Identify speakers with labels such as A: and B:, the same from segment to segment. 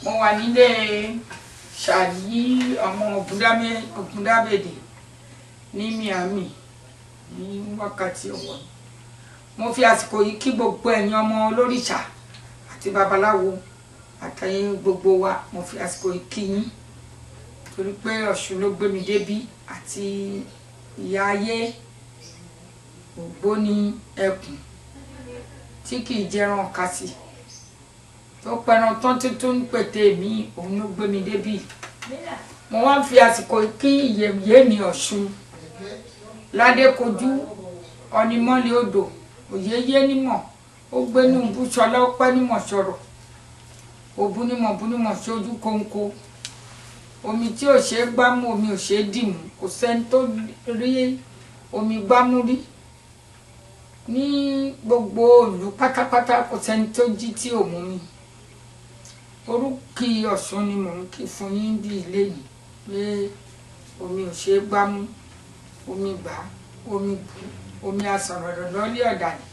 A: mo wà nílé Ṣàyí ọmọ Ògúndábèdè ní Miami ní wákàtí ọ̀wọ̀. Mo fi àsìkò yìí kí gbogbo ẹ̀yin ọmọ olórìṣà àti babaláwo àtẹ̀yin gbogbo wa. Mo fi àsìkò yìí kí yín torí pé Ọ̀ṣun ló gbé mi débí àti ìyá ayé Ògbóni ẹkùn tí kì í jẹran kásì tó pẹran tán tuntun ń pètè mi, òun ló gbé mi débí. Mo wá ń fi àsìkò kí ìyèyé ní Ọ̀ṣun Ládékojú Ọ̀nìmọ́lẹ̀ odò òyeyé nímọ̀ ó gbé ní Búṣọlá ó pẹ́ nímọ̀ sọ̀rọ̀ òbúnímọ̀ sójú kóńkó. Omi tí ò ṣe é gbámú, omi ò ṣe é dìmú, kò sẹ́ni tó rí omi gbámú rí ní gbogbo ìlú pátápátá, kò sẹ́ni tó jí tí ò mú mi. Orúkì Ọ̀ṣun ni mò ń kí fún yín bí ilé yìí pé omi ò ṣe é gbámú, omi gbà, omi bù, omi asọ̀rọ̀ lọ́lé ọ̀dàlẹ̀.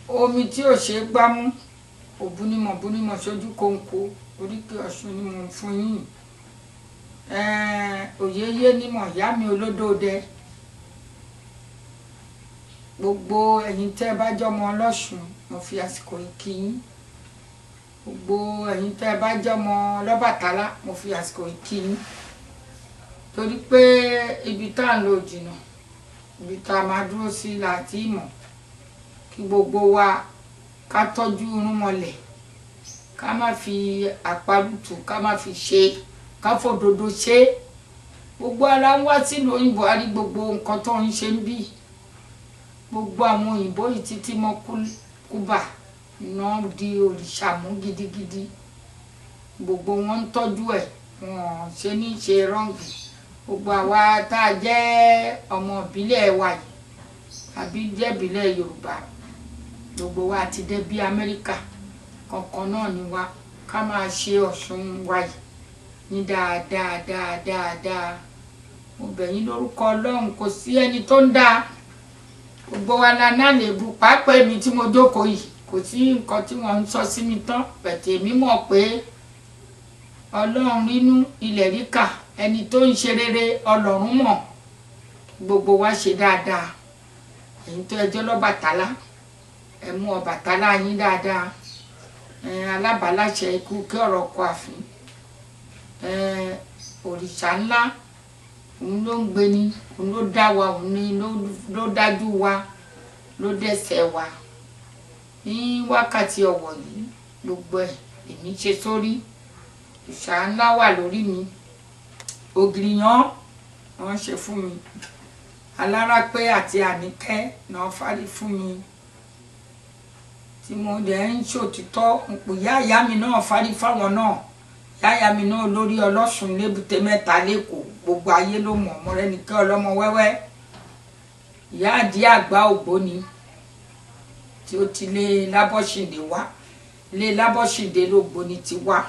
A: Omi tí ò ṣe é gbámú, òbúnímọ̀ sójú kóńkó, oríkì Ọ̀ṣun ni mò ń fún yín. Òyeyé nímọ̀ ìyá mi olódòdẹ. Gbogbo ẹ̀yin tẹ́ bá jọmọ ọlọ́ṣun, mo fi àsìkò yìí kí yín. Gbogbo ẹ̀yin tẹ́ bá jọmọ Ọlọ́bàtálá, mo fi àsìkò yìí kí yín. Torí pé ibi tá à ń lọ jìnnà, ibi tá a máa dúró sí láti ìmọ̀. Kí gbogbo wa ká tọ́jú irúnmọlẹ̀, ká má fi àparùtù ká má fi ṣe, ká fòdodo ṣe. Gbogbo ara ń wá sílùú òyìnbó, a rí gbogbo nǹkan tó ń ṣe ń bí. Gbogbo àwọn òyìnbó yìí títí mọ́ Kúbà náà di òrìṣà mú gidigidi. Gbogbo wọn ń tọ́jú ẹ̀, wọn ṣe ní ṣe rọ́ǹgì. Gbogbo àwa tá a jẹ́ ọmọ ìbílẹ̀ wa yìí àbí jẹ́ ìbílẹ̀ Yorùbá, gbogbo wa ti dé bí Amẹ́ríkà kankan náà ni wa. Ká máa ṣe Ọ̀ṣun wa yìí ní dáadáa. Mo bẹ̀ yín lórúkọ Ọlọ́run, kò sí ẹni tó ń dáa. Gbogbo wa la náà lè bu, pàápàá èmi tí mo jókòó yìí, kò sí nǹkan tí wọ́n ń sọ sí mi tán. Bẹ̀tẹ̀ èmi mọ̀ pé Ọlọ́run rínú ilẹ̀ ríkà, ẹni tó ń ṣe rere Ọlọ́run mọ̀. Gbogbo wa ṣe dáadáa. Ẹ̀yin tó ẹjọ́ l'Ọbàtálá, ẹ mú Ọbàtálá yín dáadáa. Alábàáláṣẹ ikú kí ọ̀rọ̀ kọ àfin. Òrìṣà ńlá, òun ló ń gbé ni, òun ló dá wa, òun ni ló dájú wa, ló dẹ́sẹ̀ wa. Ní wákàtí ọ̀wọ̀ yìí, gbogbo ẹ̀ èmi ṣe sórí. Òrìṣà ńlá wà lórí mi. Ògìrìyàn wọ́n ṣe fún mi. Alárápé àti Àníkẹ́ náà fárí fún mi. Tí mo dẹ̀ ń ṣòtítọ́, ipò ìyá mi náà fárí fáwọn náà. Ìyá mi náà lórí Ọlọ́ṣun lébùté Mẹ́ta lÉkòó, gbogbo ayé ló mọ̀. Mọ́rẹ́nikẹ́ ọlọ́mọ wẹ́wẹ́, ìyá àdí àgbà Ògbóni tí ó ti lé Lábọ́ṣìndé wá. Ilé Lábọ́ṣìndé l'Ògbóni ti wá.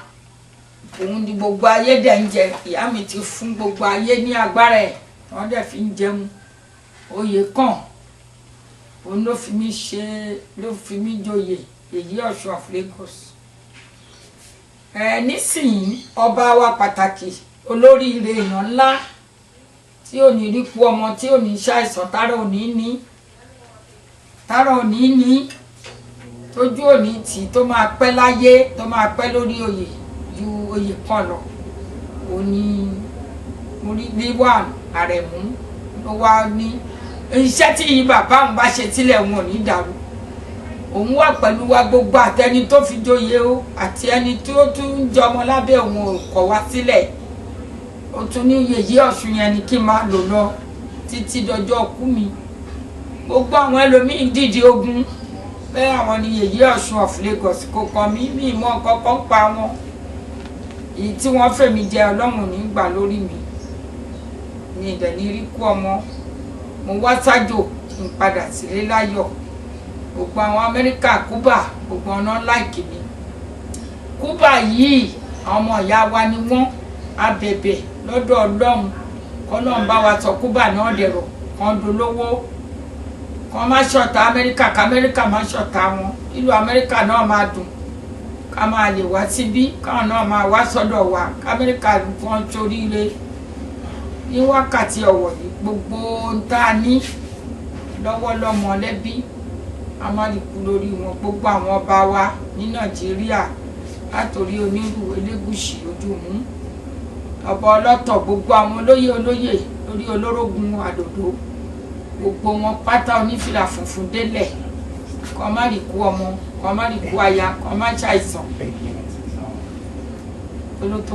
A: Òun ni gbogbo ayé dẹ̀ ń jẹ. Ìyá mi ti fún gbogbo ayé ní agbára ẹ̀, wọ́n dẹ̀ fi ń jẹun. Oyè kàn, òun ló fi mí joyè Èyí Ọ̀ṣun of Lagos. Nísìnyí ọba wa pàtàkì, olóríire èèyàn ńlá tí ò ní rí kú ọmọ, tí ò ní ṣàìsàn, tára ò ní ní, tójú ò ní tì, tó máa pẹ́ láyé, tó máa pẹ́ lórí oyè ju oyè kan lọ. Òní Rilwan Aremu ló wá ní iṣẹ́ tí bàbá òun bá ṣe sílẹ̀ wọn ò ní dàrú. Òun wà pẹ̀lú wa, gbogbo àtẹni tó fi joyè o àti ẹni tí ó tún ń jọmọ lábẹ́ òun ò kọ̀ wá sílẹ̀. Ó tún ní Yèyé Ọ̀ṣun yẹn ni kí n máa lò lọ títí dọjọ́ kú mi. Gbogbo àwọn ẹlòmíín dìde ogun pé àwọn ni Yèyé Ọ̀ṣun of Lagos, kò kàn mí, mi mọ̀ kankan pa wọn. Èyí tí wọ́n fèmí jẹ Ọlọ́run ní gbà lórí mi. Mi ìdẹ̀ ní rí kú ọmọ. Mo wá sájò kí n padà sílé láyọ̀. Gbogbo àwọn Amẹ́ríkà, Kúbà, gbogbo ọ̀nà láìkì mi. Kúbà yìí àwọn ọmọ ìyá wa ni wọ́n. A bẹ̀bẹ̀ lọ́dọ̀ Ọlọ́run k'Ọlọ́run bá wa sọ Kúbà náà dẹ̀rọ̀, kan dolówó, kan má ṣọ̀tá Amẹ́ríkà, k'Amẹ́ríkà má ṣọ̀tá wọn, ìlú Amẹ́ríkà náà máa dùn. ká máa lè wá síbí káwọn náà máa wá sọ́dọ̀ wa k'Amẹ́ríkà wọn ṣoríire ní wákàtí ọ̀wọ̀ yìí gbogbo ohun tá a ní lọ́wọ́ lọ́mọ lẹ́bí a má lè kú lórí wọn gbogbo àwọn ọba wa ní Nàìjíríà látòrí Onírù Elégùṣì Ojúmú ọba Ọlọ́tọ̀ gbogbo àwọn olóyè lórí Olórógun Àdòdó gbogbo wọn pátá onífìlà funfun délẹ̀ kó má rí kú ọmọ kó má rí kú aya kó má ṣàìsàn olótó.